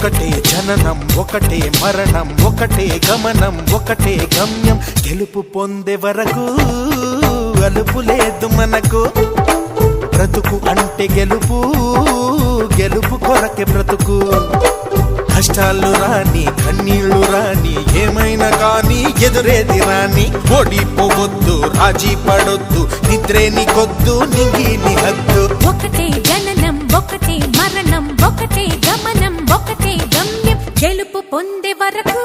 ఒకటే జననం ఒకటే మరణం ఒకటే గమనం ఒకటే గమ్యం గెలుపు పొందే వరకు అలుపు లేదు మనకు బ్రతుకు అంటే గెలుపు గెలుపు కొరకే బ్రతుకు కష్టాలు రాని కన్నీళ్లు రాని ఏమైనా కానీ ఎదురేది రాని ఓడిపోవద్దు రాజీ పడొద్దు నిద్రే నీకొద్దు నింగి నీ హద్దు ఒకటే జననం ఒకటే మరణం ఒకటే గమనం ఒకటే గమ్యం గెలుపు పొందే వరకు